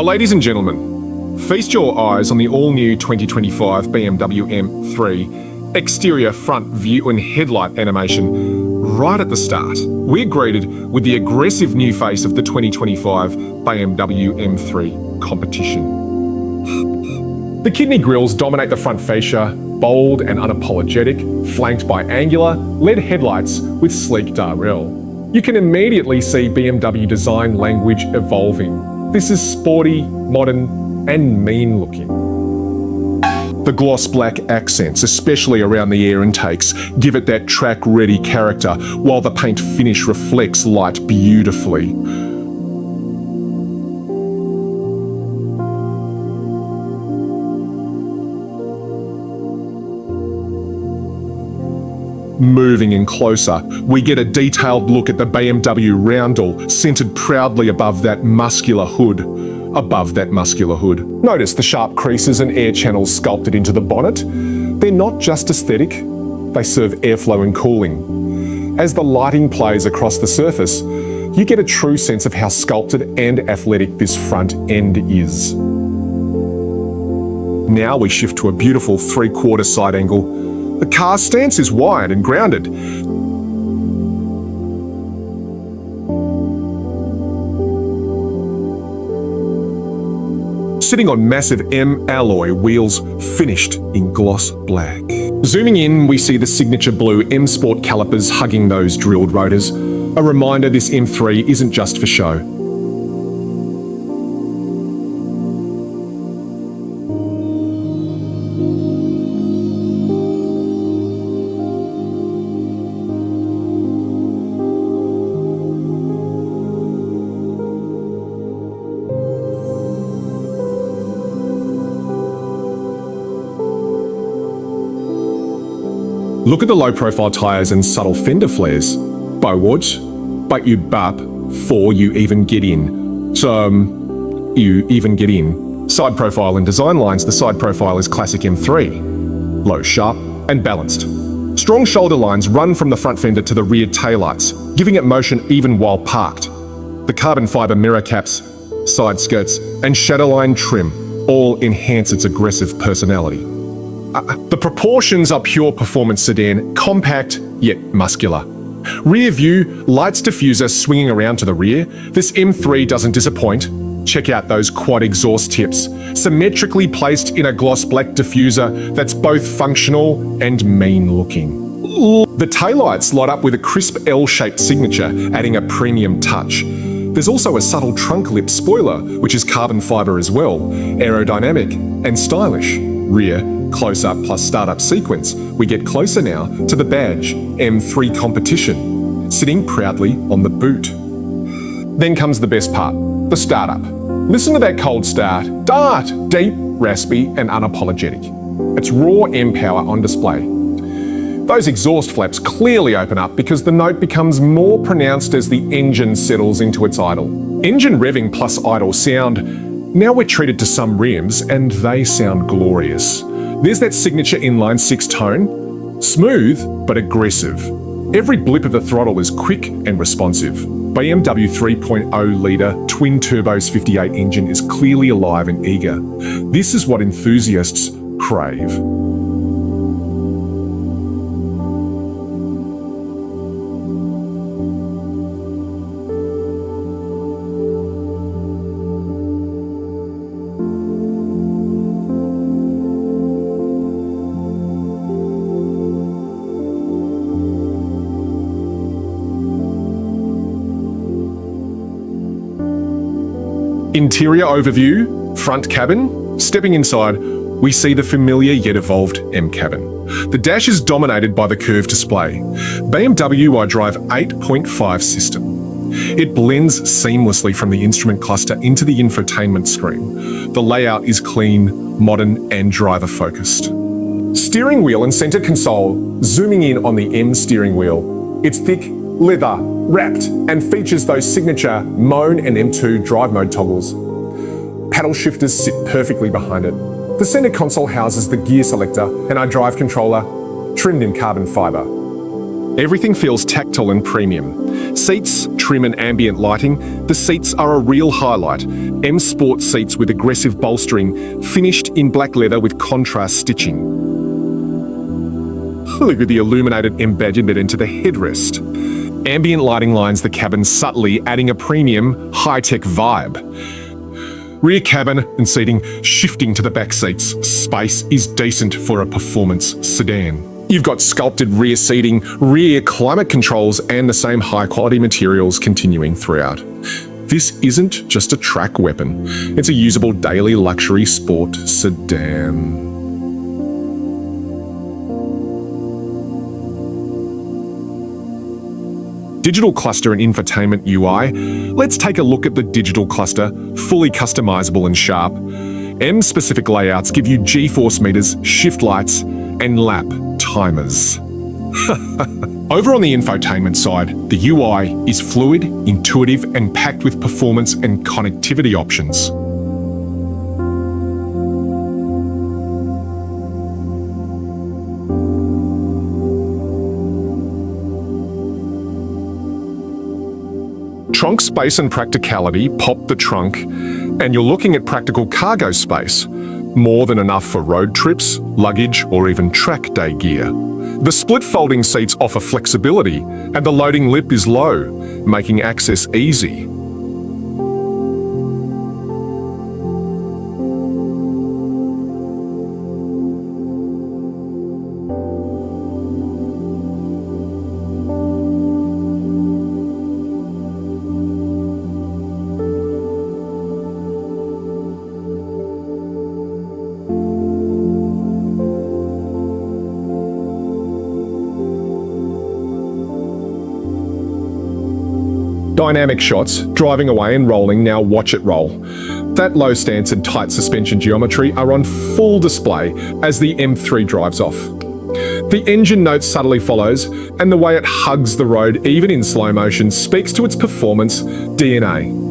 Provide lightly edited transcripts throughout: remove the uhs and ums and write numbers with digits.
Ladies and gentlemen, feast your eyes on the all-new 2025 BMW M3 exterior front view and headlight animation right at the start. We're greeted with the aggressive new face of the 2025 BMW M3 Competition. The kidney grills dominate the front fascia, bold and unapologetic, flanked by angular, LED headlights with sleek Darrell. You can immediately see BMW design language evolving. This is sporty, modern, and mean looking. The gloss black accents, especially around the air intakes, give it that track-ready character, while the paint finish reflects light beautifully. Moving in closer, we get a detailed look at the BMW roundel, centered proudly above that muscular hood. Notice the sharp creases and air channels sculpted into the bonnet. They're not just aesthetic, they serve airflow and cooling. As the lighting plays across the surface, you get a true sense of how sculpted and athletic this front end is. Now we shift to a beautiful 3/4 side angle. The car's stance is wide and grounded. Sitting on massive M alloy wheels finished in gloss black. Zooming in, we see the signature blue M Sport calipers hugging those drilled rotors. A reminder this M3 isn't just for show. Look at the low-profile tyres and subtle fender flares. But you bap before you even get in. Side profile and design lines. The side profile is classic M3. Low, sharp, and balanced. Strong shoulder lines run from the front fender to the rear taillights, giving it motion even while parked. The carbon fibre mirror caps, side skirts, and shadowline trim all enhance its aggressive personality. The proportions are pure performance sedan, compact yet muscular. Rear view, lights diffuser swinging around to the rear. This M3 doesn't disappoint. Check out those quad exhaust tips, symmetrically placed in a gloss black diffuser that's both functional and mean looking. The taillights light up with a crisp L-shaped signature, adding a premium touch. There's also a subtle trunk lip spoiler, which is carbon fibre as well, aerodynamic and stylish. Rear, close-up plus startup sequence, we get closer now to the Badge M3 Competition, sitting proudly on the boot. Then comes the best part, the startup. Listen to that cold start. Deep, raspy, and unapologetic. It's raw M power on display. Those exhaust flaps clearly open up because the note becomes more pronounced as the engine settles into its idle. Engine revving plus idle sound. Now we're treated to some rims and they sound glorious. There's that signature inline 6 tone, smooth but aggressive. Every blip of the throttle is quick and responsive. BMW 3.0 litre twin turbos 58 engine is clearly alive and eager. This is what enthusiasts crave. Interior overview, front cabin. Stepping inside, we see the familiar yet evolved M cabin. The dash is dominated by the curved display. BMW iDrive 8.5 system. It blends seamlessly from the instrument cluster into the infotainment screen. The layout is clean, modern, and driver-focused. Steering wheel and center console. Zooming in on the M steering wheel. It's thick, leather, wrapped, and features those signature Moan and M2 drive mode toggles. Paddle shifters sit perfectly behind it. The center console houses the gear selector and iDrive controller, trimmed in carbon fibre. Everything feels tactile and premium. Seats, trim and ambient lighting, the seats are a real highlight. M Sport seats with aggressive bolstering, finished in black leather with contrast stitching. Look at the illuminated embedment into the headrest. Ambient lighting lines the cabin subtly, adding a premium, high-tech vibe. Rear cabin and seating shifting to the back seats. Space is decent for a performance sedan. You've got sculpted rear seating, rear climate controls, and the same high-quality materials continuing throughout. This isn't just a track weapon, it's a usable daily luxury sport sedan. Digital cluster and infotainment UI. Let's take a look at the digital cluster, fully customizable and sharp. M-specific layouts give you G-force meters, shift lights, and lap timers. Over on the infotainment side, the UI is fluid, intuitive, and packed with performance and connectivity options. Trunk space and practicality pop the trunk, and you're looking at practical cargo space, more than enough for road trips, luggage, or even track day gear. The split folding seats offer flexibility, and the loading lip is low, making access easy. Dynamic shots, driving away and rolling, now watch it roll. That low stance and tight suspension geometry are on full display as the M3 drives off. The engine note subtly follows, and the way it hugs the road, even in slow motion, speaks to its performance DNA.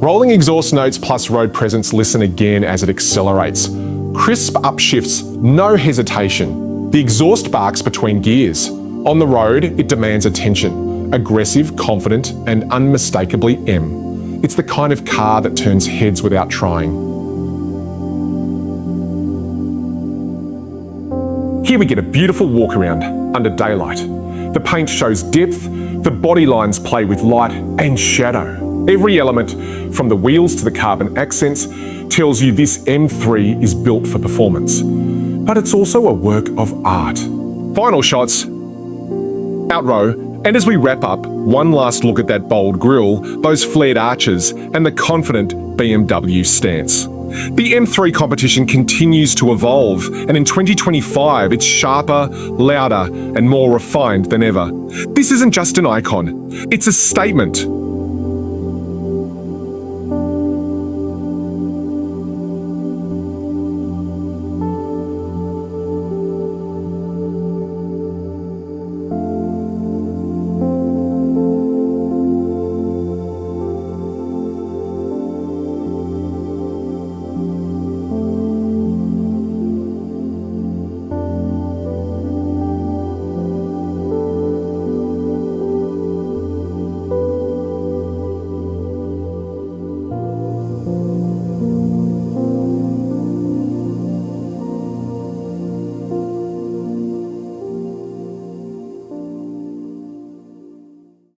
Rolling exhaust notes plus road presence listen again as it accelerates. Crisp upshifts, no hesitation. The exhaust barks between gears. On the road, it demands attention. Aggressive, confident, and unmistakably M. It's the kind of car that turns heads without trying. Here we get a beautiful walk around under daylight. The paint shows depth, the body lines play with light and shadow. Every element, from the wheels to the carbon accents, tells you this M3 is built for performance. But it's also a work of art. Final shots, out row, and as we wrap up, one last look at that bold grille, those flared arches, and the confident BMW stance. The M3 competition continues to evolve, and in 2025 it's sharper, louder, and more refined than ever. This isn't just an icon, it's a statement.